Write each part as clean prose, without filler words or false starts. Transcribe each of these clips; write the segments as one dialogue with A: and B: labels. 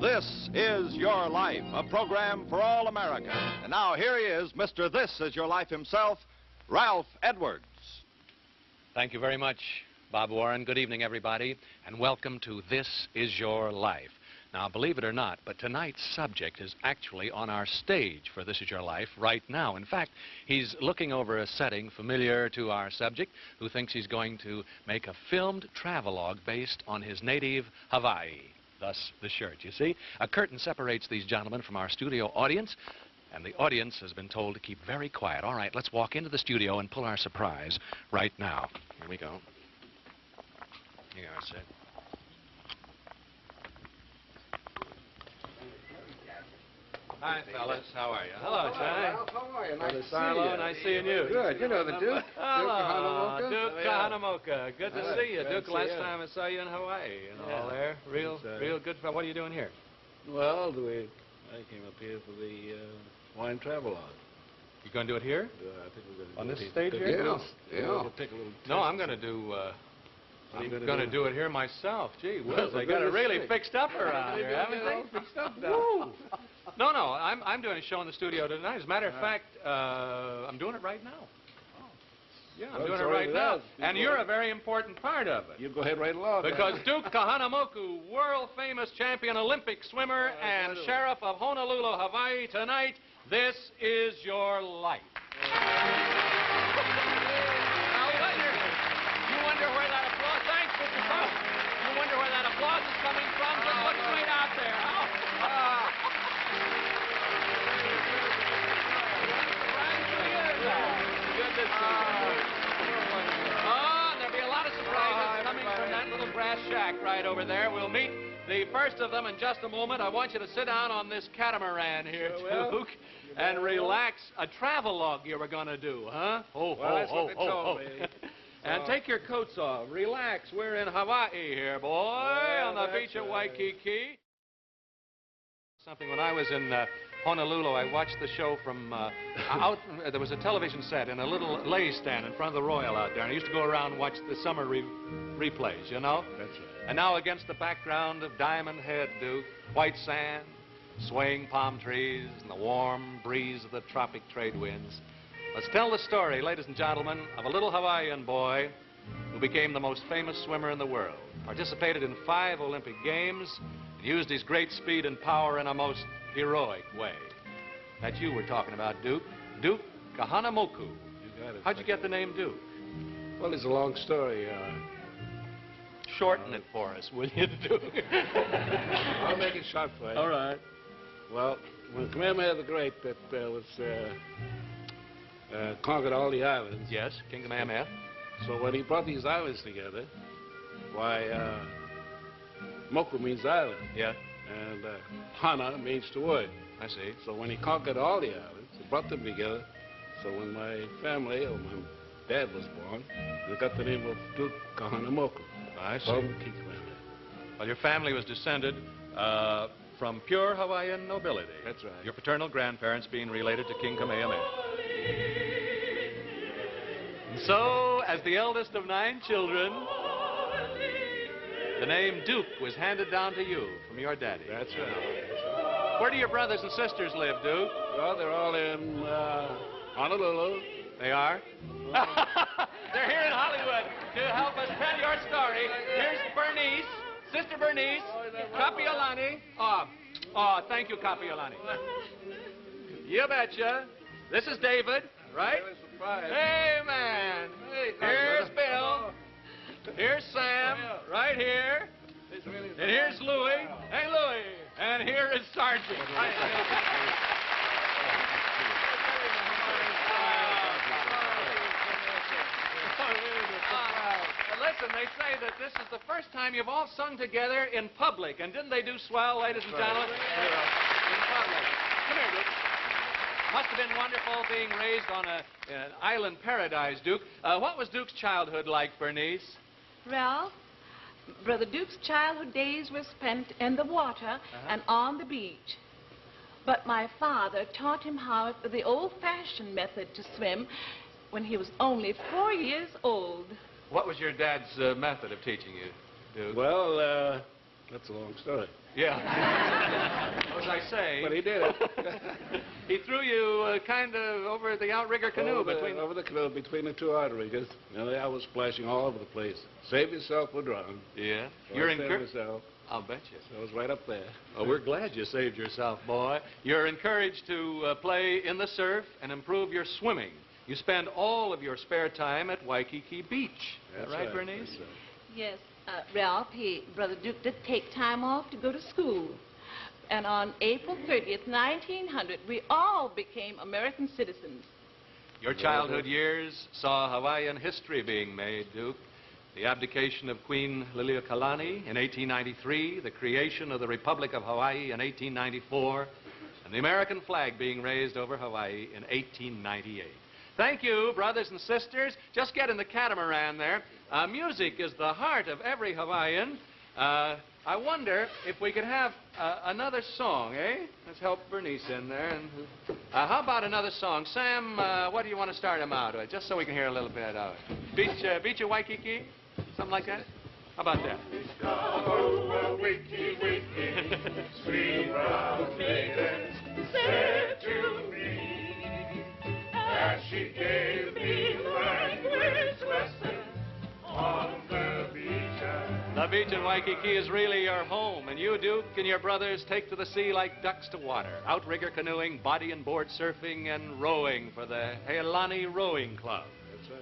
A: This Is Your Life, a program for all America. And now here he is, Mr. This Is Your Life himself, Ralph Edwards.
B: Thank you very much, Bob Warren. Good evening, everybody, and welcome to This Is Your Life. Now, believe it or not, but tonight's subject is actually on our stage for This Is Your Life right now. In fact, he's looking over a setting familiar to our subject, who thinks he's going to make a filmed travelogue based on his native Hawaii. Thus, the shirt, you see. A curtain separates these gentlemen from our studio audience, and the audience has been told to keep very quiet. All right, let's walk into the studio and pull our surprise right now. Here we go. Here are Sid. Hi, fellas. How are you? Hello, Johnny.
C: How are you?
B: Nice to see you. Nice seeing you.
C: Good. You know the Duke.
B: Hello,
C: Duke
B: Duke Kahanamoku. Good to see you.
C: Good
B: Duke,
C: to
B: last
C: see you.
B: time I saw you in Hawaii and all there. Real good. What are you doing here?
C: Well, I came up here for the wine travelogue.
B: You going to do it here?
C: I think we're going to
B: On
C: do
B: this
C: it
B: stage here?
C: Yeah. We'll take a little
B: No, I'm going to do... I'm going to do it here myself. Gee whiz, they got it really fixed up around here, haven't they?
C: Fixed up now.
B: No, I'm doing a show in the studio tonight. As a matter of fact, I'm doing it right now. Yeah, I'm doing it right now. And you're a very important part of it.
C: You go ahead right along.
B: Because Duke Kahanamoku, world-famous champion Olympic swimmer and sheriff of Honolulu, Hawaii, tonight, this is your life. You wonder where that applause... Thanks, Mr. Pope. You wonder where that applause is coming from? Just look straight out there. Good to see you. And there'll be a lot of surprises coming from that little brass shack right over there. We'll meet the first of them in just a moment. I want you to sit down on this catamaran here, Duke, and relax. A travelogue you were going to do, huh? And take your coats off. Relax. We're in Hawaii here, boy, on the beach of Waikiki. Something when I was in Honolulu, I watched the show from out. There was a television set in a little lay stand in front of the Royal out there, and I used to go around and watch the summer replays, you know?
C: That's right.
B: And now against the background of Diamond Head, Duke, white sand, swaying palm trees, and the warm breeze of the tropic trade winds, let's tell the story, ladies and gentlemen, of a little Hawaiian boy who became the most famous swimmer in the world, participated in 5 Olympic Games, and used his great speed and power in a most heroic way. That you were talking about, Duke. Duke Kahanamoku.
C: You got it.
B: How'd you get the name Duke?
C: Well, it's a long story.
B: Shorten it for us, will you, Duke?
C: I'll make it short for you.
B: All right.
C: Well, when Kamehameha the Great conquered all the islands.
B: Yes, King Kamehameha.
C: So when he brought these islands together, why, Moku means island.
B: Yeah.
C: And Hana means the wood.
B: I see.
C: So when he conquered all the islands, he brought them together. So when my family, or my dad was born, they got the name of Duke Kahanamoku.
B: I see.
C: From King Kamehameha.
B: Well, your family was descended from pure Hawaiian nobility.
C: That's right.
B: Your paternal grandparents being related to King Kamehameha. And so, as the eldest of 9 children, the name Duke was handed down to you from your daddy.
C: That's right.
B: Where do your brothers and sisters live, Duke?
C: Well, they're all in Honolulu.
B: They are? They're here in Hollywood to help us tell your story. Here's Bernice, Sister Bernice, Kapiolani. Oh, thank you, Kapiolani. You betcha. This is David, right? Hey, man. Here's Bill. Here's Sam, right here. And here's Louie. Hey, Louie. And here is Sergeant. Listen, they say that this is the first time you've all sung together in public. And didn't they do swell, ladies and gentlemen? In public. Come here, Duke. Must have been wonderful being raised on an island paradise, Duke. What was Duke's childhood like, Bernice?
D: Ralph, Brother Duke's childhood days were spent in the water and on the beach. But my father taught him how the old-fashioned method to swim when he was only 4 years old.
B: What was your dad's method of teaching you, Duke?
C: Well, that's a long story.
B: Yeah. As I say.
C: But he did it.
B: He threw you kind of over the outrigger canoe
C: over the canoe between the two outriggers. And I was splashing all over the place. Save yourself or drown.
B: Yeah.
C: So
B: You're
C: I saved myself.
B: I'll bet you.
C: So I was right up there.
B: Oh, we're glad you saved yourself, boy. You're encouraged to play in the surf and improve your swimming. You spend all of your spare time at Waikiki Beach.
C: That's
B: right, Bernice?
C: That's right.
D: Yes, Ralph, Brother Duke did take time off to go to school. And on April 30th, 1900, we all became American citizens.
B: Your childhood years saw Hawaiian history being made, Duke. The abdication of Queen Liliuokalani in 1893, the creation of the Republic of Hawaii in 1894, and the American flag being raised over Hawaii in 1898. Thank you, brothers and sisters. Just get in the catamaran there. Music is the heart of every Hawaiian. I wonder if we could have another song, eh? Let's help Bernice in there. And how about another song? Sam, what do you want to start him out with? Just so we can hear a little bit of it. Beach of Waikiki? Something like that? How about that?
E: Wiki, wiki, sweet brown maiden said to me, as she gave me language lesson on the beach.
B: The beach in Waikiki is really your home, and you, Duke, and your brothers take to the sea like ducks to water. Outrigger canoeing, body and board surfing, and rowing for the Heilani Rowing Club.
C: That's right.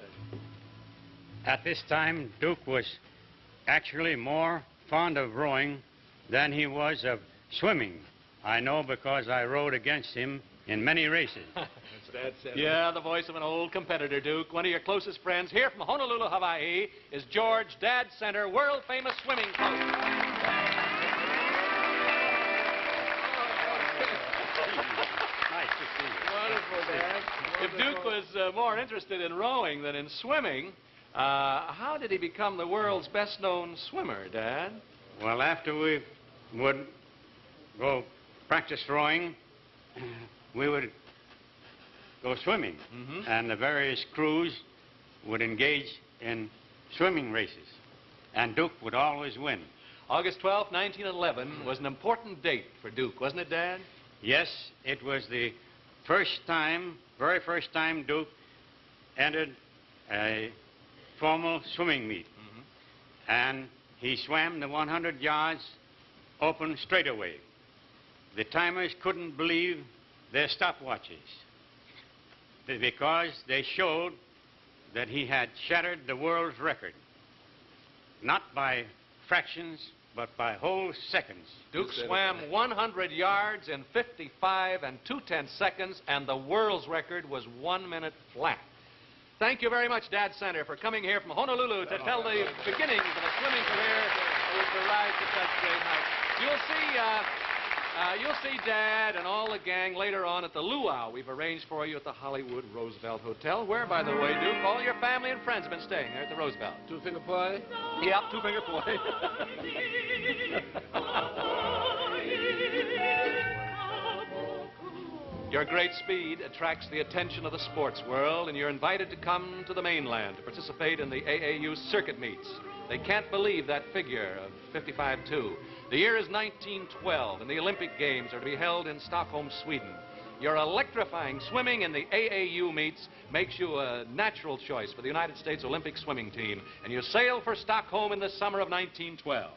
F: At this time, Duke was actually more fond of rowing than he was of swimming. I know because I rowed against him in many races.
C: Dad said
B: Yeah, the voice of an old competitor, Duke. One of your closest friends here from Honolulu, Hawaii, is George Dad Center, world-famous swimming coach.
F: Nice to see you.
C: Wonderful, Dad.
B: If Duke was more interested in rowing than in swimming, how did he become the world's best-known swimmer, Dad?
F: Well, after we would go practice rowing, we would go swimming, and the various crews would engage in swimming races, and Duke would always win.
B: August 12, 1911 was an important date for Duke, wasn't it, Dad?
F: Yes, it was the very first time Duke entered a formal swimming meet, and he swam the 100 yards open straightaway. The timers couldn't believe their stopwatches, because they showed that he had shattered the world's record, not by fractions, but by whole seconds.
B: Duke swam 100 yards in 55 2/10 seconds, and the world's record was 1 minute flat. Thank you very much, Dad Center, for coming here from Honolulu to tell the beginnings of a swimming career with the rise to such great heights. You'll see Dad and all the gang later on at the luau we've arranged for you at the Hollywood Roosevelt Hotel, where, by the way, Duke, all your family and friends have been staying there at the Roosevelt.
C: Two-finger play?
B: Yep, two-finger play. Your great speed attracts the attention of the sports world, and you're invited to come to the mainland to participate in the AAU circuit meets. They can't believe that figure of 55.2. The year is 1912, and the Olympic Games are to be held in Stockholm, Sweden. Your electrifying swimming in the AAU meets makes you a natural choice for the United States Olympic swimming team, and you sail for Stockholm in the summer of 1912.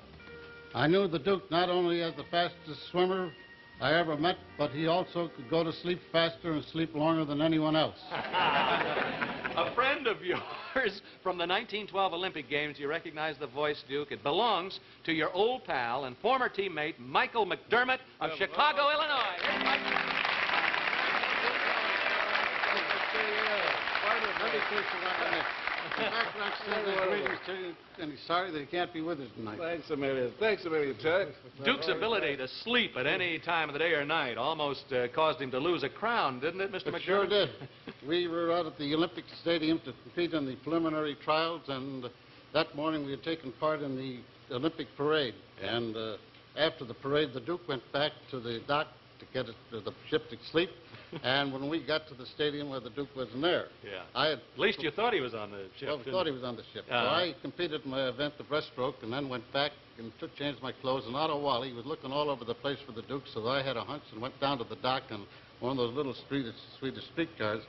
G: I knew the Duke not only as the fastest swimmer I ever met, but he also could go to sleep faster and sleep longer than anyone else.
B: A friend of yours from the 1912 Olympic Games, you recognize the voice, Duke. It belongs to your old pal and former teammate, Michael McDermott of Chicago, Illinois. Here's Mike.
G: And he's sorry that he can't be with us tonight.
C: Thanks a million. Thanks a million, Ted.
B: Duke's ability to sleep at any time of the day or night almost caused him to lose a crown, didn't it, Mr. McDermott?
G: It sure did. We were out at the Olympic Stadium to compete in the preliminary trials, and that morning we had taken part in the Olympic parade. And after the parade, the Duke went back to the dock to get the ship to sleep. And when we got to the stadium where the Duke wasn't there,
B: Yeah.
G: at
B: least you thought he was on the ship.
G: Well, we thought he was on the ship. So I competed in my event, the breaststroke, and then went back and changed my clothes. And out of while, he was looking all over the place for the Duke, so I had a hunch and went down to the dock on one of those little Swedish streetcars.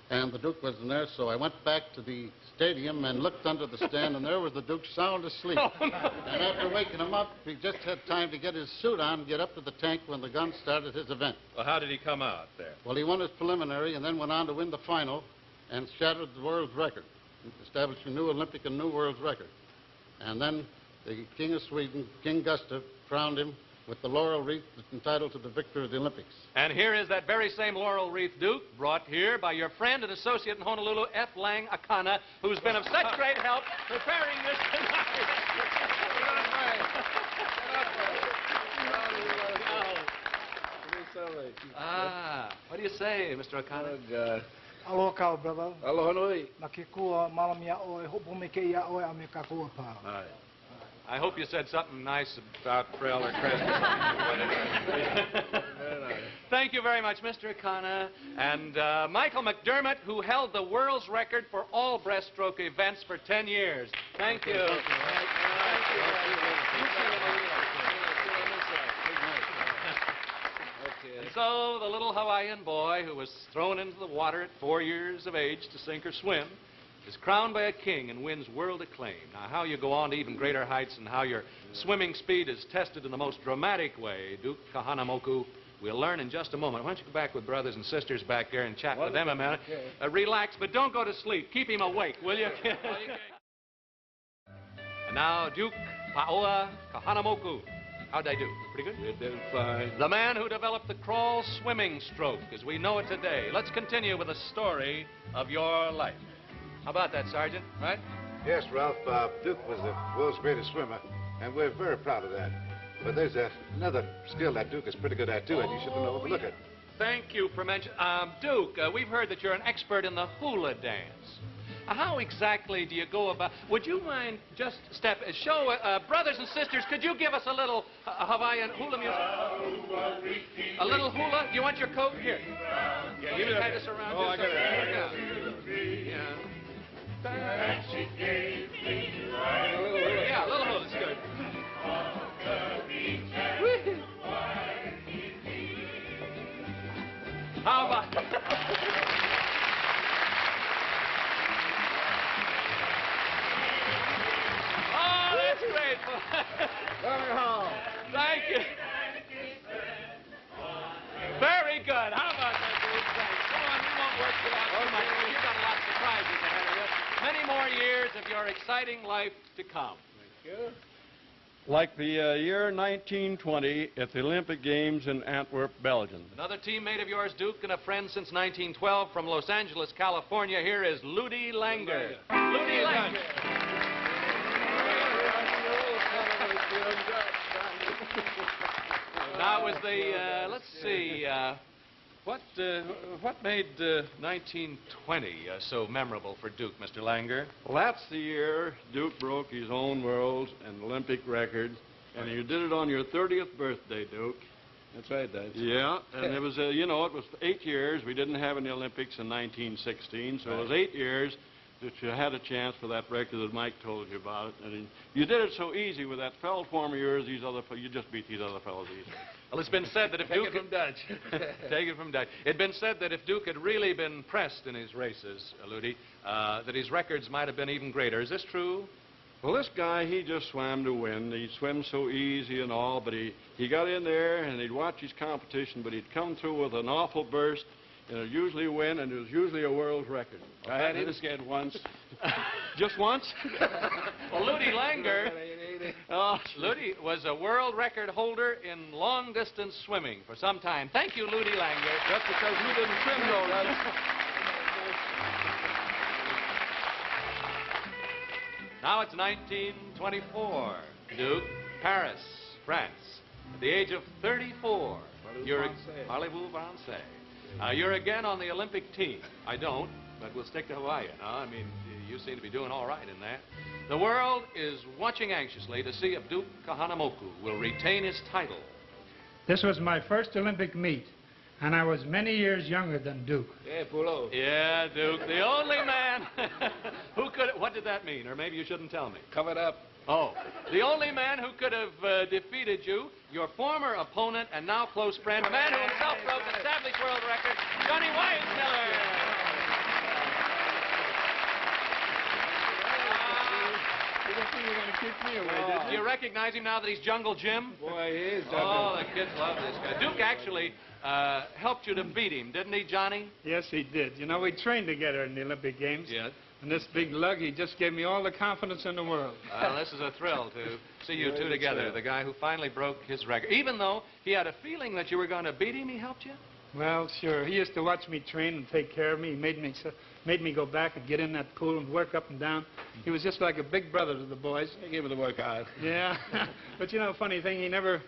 G: And the Duke wasn't there, so I went back to the stadium and looked under the stand, and there was the Duke sound asleep.
B: Oh, no.
G: And after waking him up, he just had time to get his suit on and get up to the tank when the gun started his event.
H: Well, how did he come out there?
G: Well, he won his preliminary and then went on to win the final and shattered the world's record, establishing a new Olympic and new world's record. And then the King of Sweden, King Gustav, crowned him with the laurel wreath that's entitled to the victor of the Olympics.
B: And here is that very same laurel wreath, Duke, brought here by your friend and associate in Honolulu, F. Lang Akana, who's been of such great help preparing this tonight. What do you say, Mr. Akana?
C: Oh, God.
I: Aloha ka, brother.
C: Aloha nui.
I: Na ke kua malamia oe, hopo me ke ia oe a me ka kua pa.
C: Aye.
B: I hope you said something nice about Frel or Crest. Thank you very much, Mr. Akana. And Michael McDermott, who held the world's record for all breaststroke events for 10 years. Thank you. And so the little Hawaiian boy who was thrown into the water at 4 years of age to sink or swim is crowned by a king and wins world acclaim. Now, how you go on to even greater heights and how your swimming speed is tested in the most dramatic way, Duke Kahanamoku, we'll learn in just a moment. Why don't you go back with brothers and sisters back there and chat with them a minute. Relax, but don't go to sleep. Keep him awake, will you? And now, Duke Paoa Kahanamoku. How'd I do? Pretty good?
C: You did fine.
B: The man who developed the crawl swimming stroke as we know it today. Let's continue with the story of your life. How about that, Sergeant? Right?
J: Yes, Ralph. Duke was the world's greatest swimmer, and we're very proud of that. But there's another skill that Duke is pretty good at, too, and you shouldn't overlook it.
B: Thank you for mentioning... Duke, we've heard that you're an expert in the hula dance. How exactly do you go about... Would you mind just show... brothers and sisters, could you give us a little Hawaiian hula music? A little hula? You want your coat? Here. Yeah, give me that. This around.
H: Oh, I got it.
B: Yeah.
E: And she gave me
B: Yeah, a little hula's good. How about... Oh, that's great. Thank you. Very good. How about that, Duke? Thanks. Come on, we won't work you out too much. You've got a lot of surprises ahead of you. Many more years of your exciting life to come.
C: Thank you.
H: Like the year 1920 at the Olympic Games in Antwerp, Belgium.
B: Another teammate of yours, Duke, and a friend since 1912 from Los Angeles, California. Here is Ludi Langer. Ludi Langer. Now, was the, let's see, what made 1920 so memorable for Duke, Mr. Langer?
H: Well, that's the year Duke broke his own world and Olympic record, and you did it on your 30th birthday, Duke.
C: That's right, Dad.
H: Yeah, and it was, it was 8 years. We didn't have any Olympics in 1916, so it was 8 years that you had a chance for that record that Mike told you about. And you did it so easy with that fell form of yours. You just beat these other fellows easily.
B: Well, it's been said that if Duke...
C: Take it from Dutch.
B: Take it from Dutch. It'd been said that if Duke had really been pressed in his races, Ludi, that his records might have been even greater. Is this true?
H: Well, this guy, he just swam to win. He swam so easy and all, but he got in there and he'd watch his competition, but he'd come through with an awful burst, and it'd usually win, and it was usually a world record.
C: I had him scared once.
H: Just once?
B: Well, Ludi Langer... Ludi was a world record holder in long-distance swimming for some time. Thank you, Ludi Langer.
H: That's because we didn't swim though, right?
B: Now it's 1924. Duke, Paris, France. At the age of 34, you're Parlez-vous français? You're again on the Olympic team. I don't, but we'll stick to Hawaii. I mean, you seem to be doing all right in that. The world is watching anxiously to see if Duke Kahanamoku will retain his title.
I: This was my first Olympic meet, and I was many years younger than Duke.
C: Yeah, Pulo.
B: Yeah, Duke, the only man who could... What did that mean? Or maybe you shouldn't tell me.
C: Covered up.
B: Oh, the only man who could have defeated you, your former opponent and now close friend, a man who himself broke the established world record, Johnny Weissmiller.
C: You don't think you're going to keep me away, did
B: Do you recognize him now that he's Jungle Jim?
C: Boy, he is.
B: Oh, the kids love this guy. Duke actually helped you to beat him, didn't he, Johnny?
I: Yes, he did. You know, we trained together in the Olympic Games.
B: Yes.
I: And this big lug, he just gave me all the confidence in the world.
B: Well, this is a thrill to see you two together. The guy who finally broke his record. Even though he had a feeling that you were going to beat him, he helped you?
I: Well, sure. He used to watch me train and take care of me. He made me go back and get in that pool and work up and down. He was just like a big brother to the boys.
C: He gave me the workout.
I: Yeah. But you know, funny thing, he never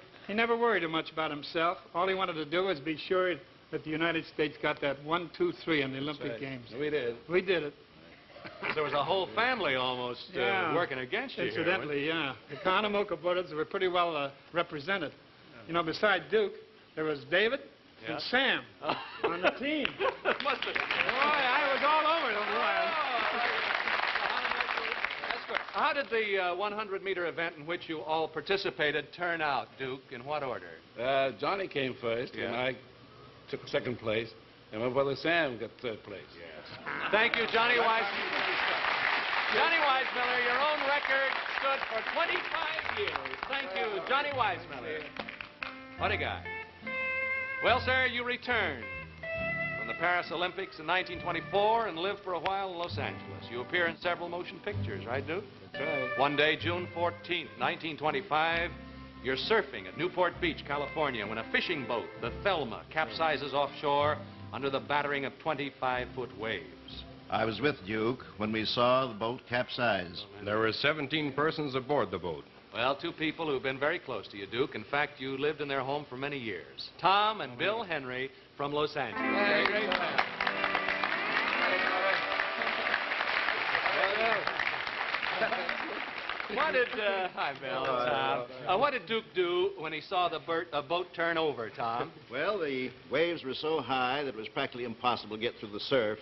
I: worried too much about himself. All he wanted to do was be sure that the United States got that 1, 2, 3 in the Olympic Games.
C: We did.
I: We did it.
B: There was a whole family almost working against you.
I: Incidentally, yeah. The Kahanamoku brothers were pretty well represented. You know, beside Duke, there was David and Sam on the team.
B: Must have.
I: Boy, I was all over them.
B: That's good. How did the 100-meter event in which you all participated turn out, Duke? In what order?
C: Johnny came first, and I took second place, and my brother Sam got third place.
B: Thank you, Johnny Weissmiller. Johnny Weissmiller, your own record stood for 25 years. Thank you, Johnny Weissmiller. What a guy. Well, sir, you returned from the Paris Olympics in 1924 and lived for a while in Los Angeles. You appear in several motion pictures, right, Duke?
C: That's right.
B: One day, June 14th, 1925, you're surfing at Newport Beach, California, when a fishing boat, the Thelma, capsizes offshore under the battering of 25-foot waves.
A: I was with Duke when we saw the boat capsize.
K: There were 17 persons aboard the boat.
B: Well, two people who've been very close to you, Duke. In fact, you lived in their home for many years. Tom and Bill Henry from Los Angeles.
C: Hey, great man.
B: What did, hi, Bill and Tom. What did Duke do when he saw the boat turn over, Tom?
L: Well, the waves were so high that it was practically impossible to get through the surf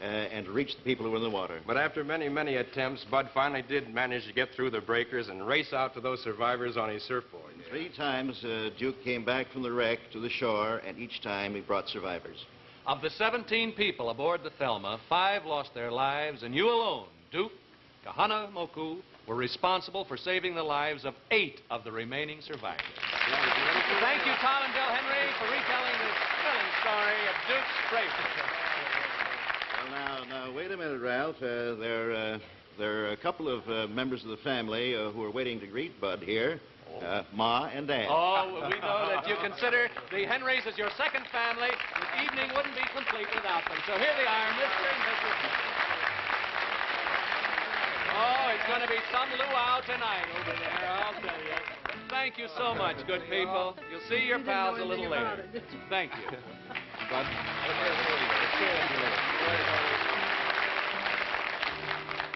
L: and to reach the people who were in the water.
K: But after many, many attempts, Bud finally did manage to get through the breakers and race out to those survivors on his surfboard.
L: 3 times, Duke came back from the wreck to the shore, and each time he brought survivors.
B: Of the 17 people aboard the Thelma, 5 lost their lives, and you alone, Duke Kahanamoku, were responsible for saving the lives of 8 of the remaining survivors. Thank you, Tom and Bill Henry, for retelling this thrilling story of Duke's bravery.
L: Well, now, wait a minute, Ralph. There are a couple of members of the family who are waiting to greet Bud here, Ma and Dad.
B: Oh, we know that you consider the Henrys as your second family. This evening wouldn't be complete without them. So here they are, Mr. and Mrs. Henry. Oh, it's going to be some luau tonight over there, I'll tell you. Thank you so much, good people. You'll see your pals a little later. Thank you.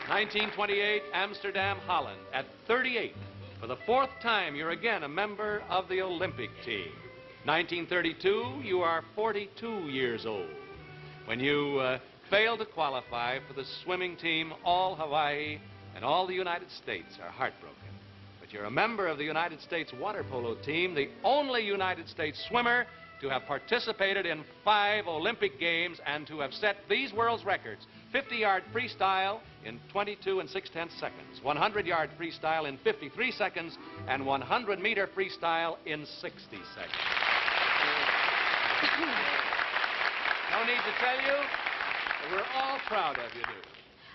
B: 1928, Amsterdam, Holland. At 38, for the 4th time, you're again a member of the Olympic team. 1932, you are 42 years old. When you fail to qualify for the swimming team, all Hawaii and all the United States are heartbroken. But you're a member of the United States water polo team, the only United States swimmer to have participated in 5 Olympic Games and to have set these world's records. 50-yard freestyle in 22 6/10 seconds, 100-yard freestyle in 53 seconds, and 100-meter freestyle in 60 seconds. No need to tell you, we're all proud of you, Duke.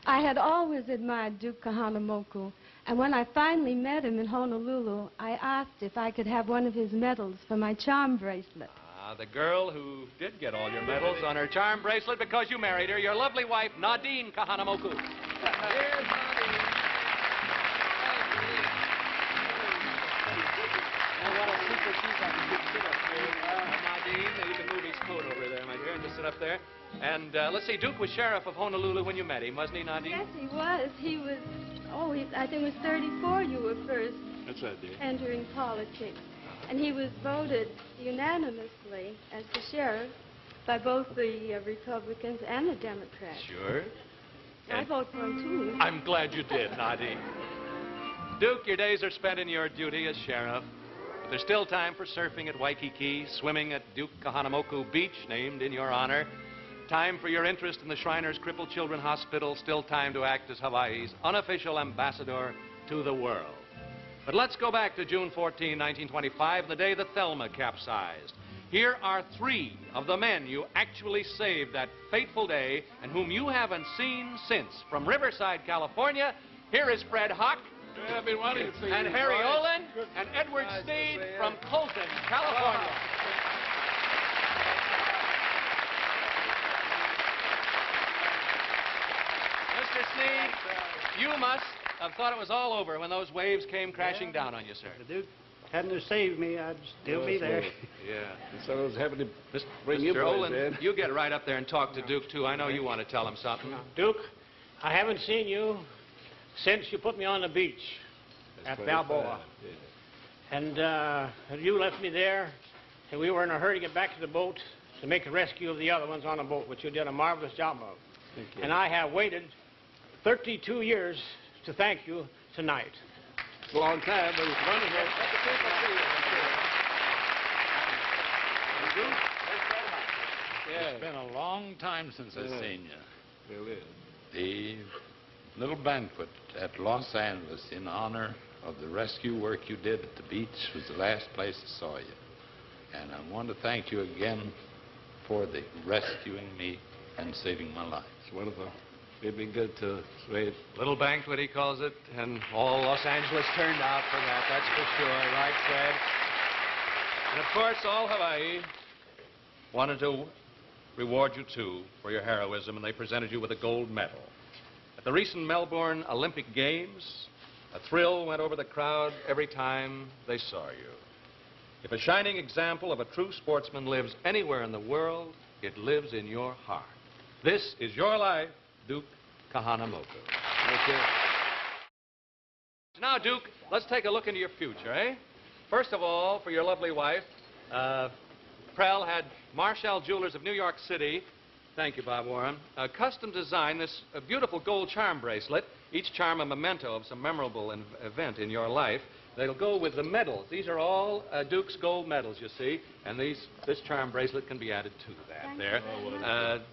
M: I had always admired Duke Kahanamoku, and when I finally met him in Honolulu, I asked if I could have one of his medals for my charm bracelet.
B: The girl who did get all your medals on her charm bracelet because you married her, your lovely wife, Nadine Kahanamoku. Here's Nadine. And what a super she's on. You can sit up here. Nadine, you can move his coat over there, my dear, and just sit up there. And let's see, Duke was sheriff of Honolulu when you met him, wasn't he, Nadine?
M: Yes, he was. He was, I think it was 34 you were first
C: That's right, dear.
M: entering politics. And he was voted unanimously as the sheriff by both the Republicans and the Democrats.
B: Sure.
M: I vote for him, too.
B: I'm glad you did, Nadi. Duke, your days are spent in your duty as sheriff. But there's still time for surfing at Waikiki, swimming at Duke Kahanamoku Beach, named in your honor. Time for your interest in the Shriners Crippled Children Hospital. Still time to act as Hawaii's unofficial ambassador to the world. But let's go back to June 14, 1925, the day the Thelma capsized. Here are 3 of the men you actually saved that fateful day and whom you haven't seen since. From Riverside, California, here is Fred Hock,
H: Yeah, I've been wanting to see
B: and
H: you,
B: Harry
H: boys.
B: Olin, and Edward
H: Nice to
B: Sneed
H: see you.
B: from Colton, California. Mr. Sneed, you must have thought it was all over when those waves came crashing down on you, sir.
N: The Duke hadn't have saved me, I'd still be there.
B: Yeah.
H: So I was happy to bring you
B: Mr.
H: boys
B: Olin,
H: in.
B: you get right up there and talk to Duke, too. I know you want to tell him something.
N: Duke, I haven't seen you since you put me on the beach at Balboa. And you left me there, and we were in a hurry to get back to the boat to make a rescue of the other ones on the boat, which you did a marvelous job of.
H: Thank you.
N: And I have waited 32 years to thank you tonight.
H: It's a long time, but it's wonderful. Let the people see you.
C: It's been a long time since I've seen you.
H: It is.
C: The little banquet at Los Angeles in honor of the rescue work you did at the beach was the last place I saw you. And I want to thank you again for the rescuing me and saving my life.
H: It's wonderful. It'd be good to raise.
B: Little banquet, he calls it, and all Los Angeles turned out for that, that's for sure, right, Fred? And of course, all Hawaii wanted to reward you, too, for your heroism, and they presented you with a gold medal. At the recent Melbourne Olympic Games, a thrill went over the crowd every time they saw you. If a shining example of a true sportsman lives anywhere in the world, it lives in your heart. This is your life, Duke Kahanamoku.
H: Okay.
B: Now, Duke, let's take a look into your future, eh? First of all, for your lovely wife, Prell had Marshall Jewelers of New York City, thank you, Bob Warren, custom design this beautiful gold charm bracelet, each charm a memento of some memorable event in your life. They'll go with the medals. These are all Duke's gold medals, you see, and this charm bracelet can be added to that there.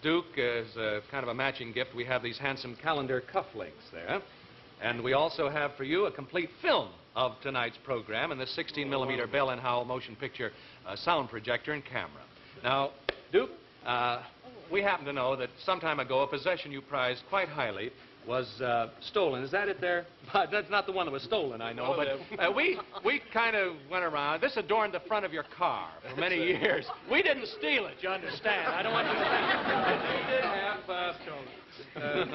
B: Duke, is kind of a matching gift, we have these handsome calendar cufflinks there. And we also have for you a complete film of tonight's program and this 16mm Bell & Howell motion picture sound projector and camera. Now, Duke, we happen to know that some time ago a possession you prized quite highly was stolen. Is that it there? That's not the one that was stolen, I know, but we kind of went around. This adorned the front of your car for many years. We didn't steal it, you understand. I don't want you to think. You did have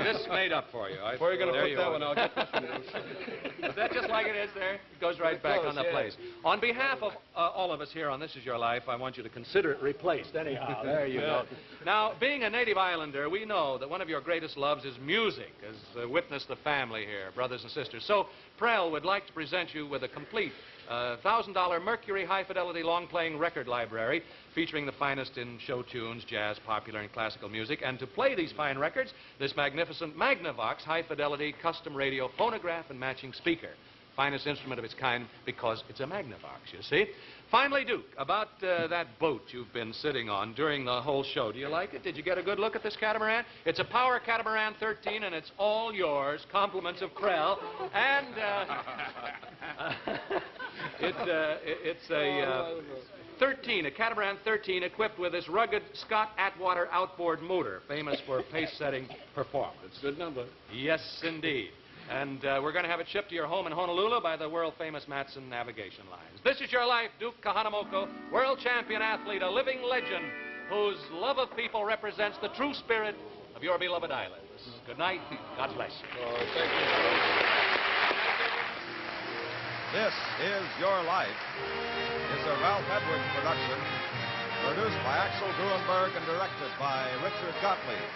B: this made up for you.
H: Where are you going to
B: There
H: put
B: you
H: that
B: are.
H: one? I'll get this one.
B: Is that just like it is there? It goes right back on the place. On behalf of all of us here on This Is Your Life, I want you to consider it replaced anyhow. There you go. Now, being a native islander, we know that one of your greatest loves is music, as witness the family here, brothers and sisters. So, Prell would like to present you with a complete $1,000 Mercury high-fidelity long-playing record library featuring the finest in show tunes, jazz, popular, and classical music. And to play these fine records, this magnificent Magnavox high-fidelity custom radio phonograph and matching speaker. Finest instrument of its kind because it's a Magnavox, you see. Finally, Duke, about that boat you've been sitting on during the whole show. Do you like it? Did you get a good look at this catamaran? It's a Power Catamaran 13, and it's all yours. Compliments of Prell. And it's a 13, a Catamaran 13 equipped with this rugged Scott Atwater outboard motor, famous for pace-setting performance.
H: It's a good number.
B: Yes, indeed. And we're going to have it shipped to your home in Honolulu by the world-famous Matson Navigation Lines. This is your life, Duke Kahanamoku, world champion athlete, a living legend whose love of people represents the true spirit of your beloved islands. Good night. God bless you.
H: Oh, thank you.
A: This is Your Life is a Ralph Edwards production, produced by Axel Gruenberg and directed by Richard Gottlieb.